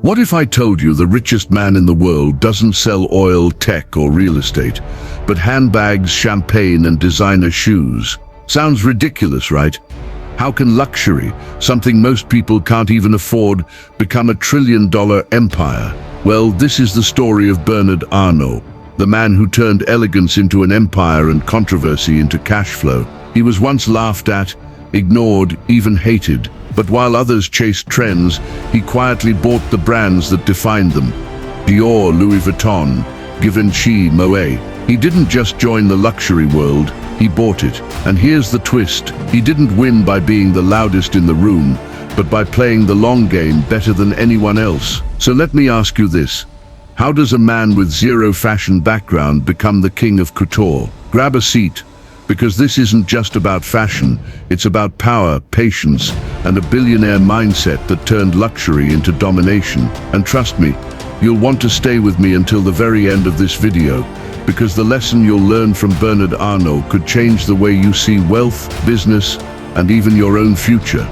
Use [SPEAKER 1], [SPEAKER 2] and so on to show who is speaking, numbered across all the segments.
[SPEAKER 1] What if I told you the richest man in the world doesn't sell oil, tech, or real estate, but handbags, champagne, and designer shoes? Sounds ridiculous, right? How can luxury, something most people can't even afford, become a trillion-dollar empire? Well, this is the story of Bernard Arnault, the man who turned elegance into an empire and controversy into cash flow. He was once laughed at, ignored, even hated. But while others chased trends, he quietly bought the brands that defined them. Dior, Louis Vuitton, Givenchy, Moët. He didn't just join the luxury world, he bought it. And here's the twist. He didn't win by being the loudest in the room, but by playing the long game better than anyone else. So let me ask you this. How does a man with zero fashion background become the king of couture? Grab a seat, because this isn't just about fashion, it's about power, patience, and a billionaire mindset that turned luxury into domination. And trust me, you'll want to stay with me until the very end of this video, because the lesson you'll learn from Bernard Arnault could change the way you see wealth, business, and even your own future.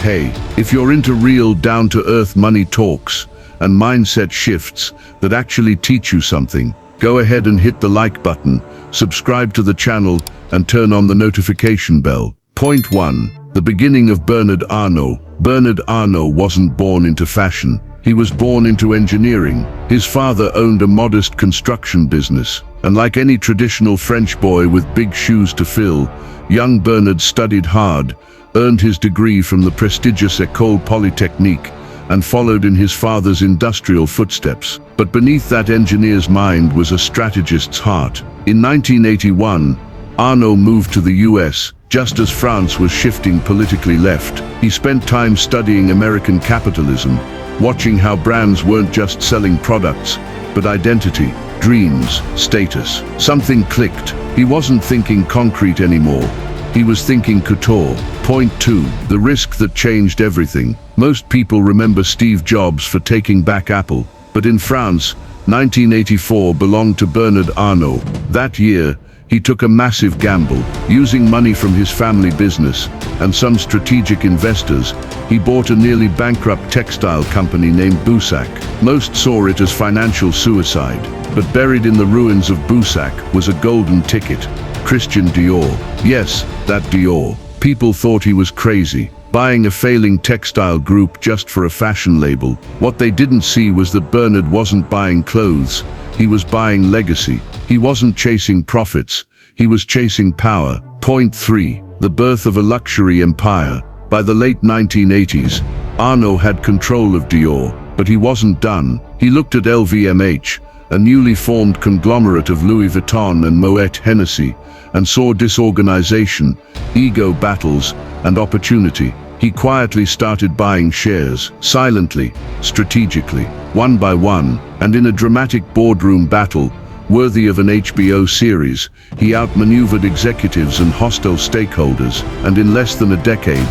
[SPEAKER 1] Hey, if you're into real, down-to-earth money talks and mindset shifts that actually teach you something, go ahead and hit the like button, subscribe to the channel, and turn on the notification bell. Point 1. The beginning of Bernard Arnault. Bernard Arnault wasn't born into fashion. He was born into engineering. His father owned a modest construction business, and like any traditional French boy with big shoes to fill, young Bernard studied hard, earned his degree from the prestigious École Polytechnique, and followed in his father's industrial footsteps. But beneath that engineer's mind was a strategist's heart. In 1981, Arnault moved to the US, just as France was shifting politically left. He spent time studying American capitalism, watching how brands weren't just selling products, but identity, dreams, status. Something clicked. He wasn't thinking concrete anymore. He was thinking couture. Point 2. The risk that changed everything. Most people remember Steve Jobs for taking back Apple, but in France, 1984 belonged to Bernard Arnault. That year, he took a massive gamble. Using money from his family business and some strategic investors, he bought a nearly bankrupt textile company named Boussac. Most saw it as financial suicide, but buried in the ruins of Boussac was a golden ticket. Christian Dior. Yes, that Dior. People thought he was crazy, buying a failing textile group just for a fashion label. What they didn't see was that Bernard wasn't buying clothes, he was buying legacy. He wasn't chasing profits, he was chasing power. Point 3. The birth of a luxury empire. By the late 1980s, Arnault had control of Dior, but he wasn't done. He looked at LVMH, a newly formed conglomerate of Louis Vuitton and Moët Hennessy, and saw disorganization, ego battles, and opportunity. He quietly started buying shares, silently, strategically, one by one, and in a dramatic boardroom battle, worthy of an HBO series, he outmaneuvered executives and hostile stakeholders, and in less than a decade,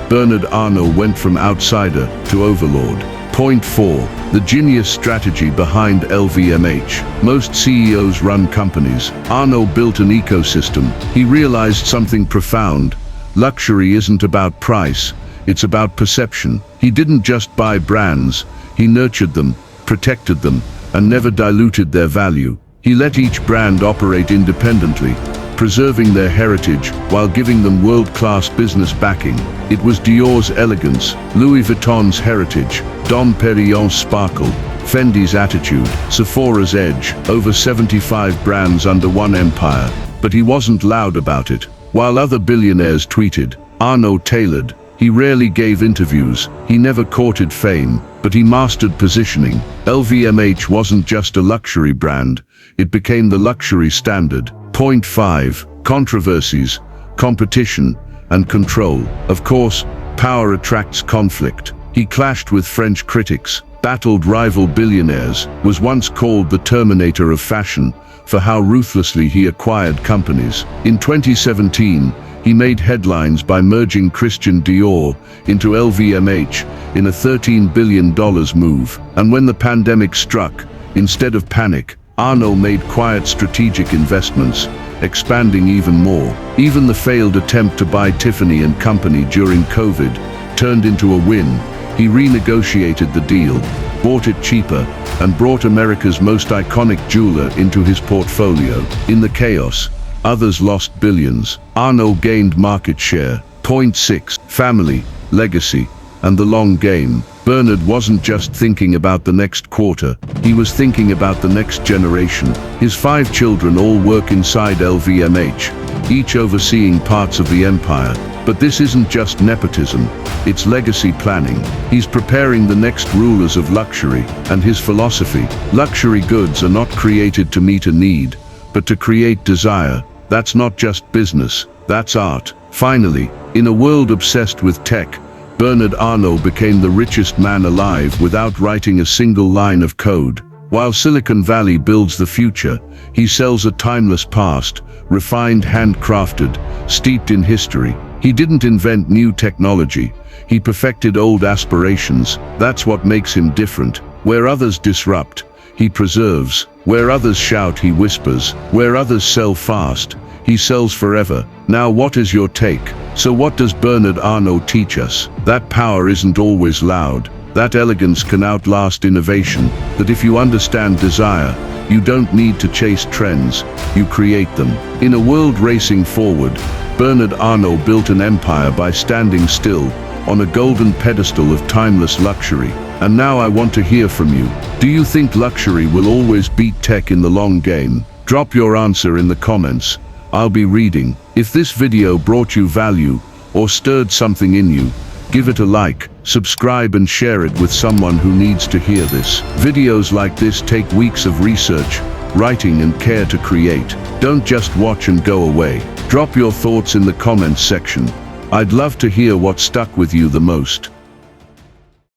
[SPEAKER 1] Bernard Arnault went from outsider to overlord. Point 4. The genius strategy behind LVMH. Most CEOs run companies. Arnault built an ecosystem. He realized something profound. Luxury isn't about price, it's about perception. He didn't just buy brands, he nurtured them, protected them, and never diluted their value. He let each brand operate independently, preserving their heritage while giving them world-class business backing. It was Dior's elegance, Louis Vuitton's heritage, Dom Perignon sparkle, Fendi's attitude, Sephora's edge, over 75 brands under one empire. But he wasn't loud about it. While other billionaires tweeted, Arnault tailored. He rarely gave interviews, he never courted fame, but he mastered positioning. LVMH wasn't just a luxury brand, it became the luxury standard. Point 5. Controversies, competition, and control. Of course, power attracts conflict. He clashed with French critics, battled rival billionaires, was once called the Terminator of fashion for how ruthlessly he acquired companies. In 2017, he made headlines by merging Christian Dior into LVMH in a $13 billion move. And when the pandemic struck, instead of panic, Arnault made quiet strategic investments, expanding even more. Even the failed attempt to buy Tiffany & Company during COVID turned into a win. He renegotiated the deal, bought it cheaper, and brought America's most iconic jeweler into his portfolio. In the chaos, others lost billions. Arnault gained market share. Point 6. Family, legacy, and the long game. Bernard wasn't just thinking about the next quarter, he was thinking about the next generation. His 5 children all work inside LVMH, each overseeing parts of the empire. But this isn't just nepotism, it's legacy planning. He's preparing the next rulers of luxury, and his philosophy: luxury goods are not created to meet a need, but to create desire. That's not just business, that's art. Finally, in a world obsessed with tech, Bernard Arnault became the richest man alive without writing a single line of code. While Silicon Valley builds the future, he sells a timeless past, refined, handcrafted, steeped in history. He didn't invent new technology, he perfected old aspirations. That's what makes him different. Where others disrupt, he preserves. Where others shout, he whispers. Where others sell fast, he sells forever. Now, what is your take? So what does Bernard Arnault teach us? That power isn't always loud. That elegance can outlast innovation. That if you understand desire, you don't need to chase trends, you create them. In a world racing forward, Bernard Arnault built an empire by standing still on a golden pedestal of timeless luxury. And now I want to hear from you. Do you think luxury will always beat tech in the long game? Drop your answer in the comments. I'll be reading. If this video brought you value or stirred something in you, give it a like, subscribe and share it with someone who needs to hear this. Videos like this take weeks of research, writing and care to create. Don't just watch and go away. Drop your thoughts in the comments section. I'd love to hear what stuck with you the most.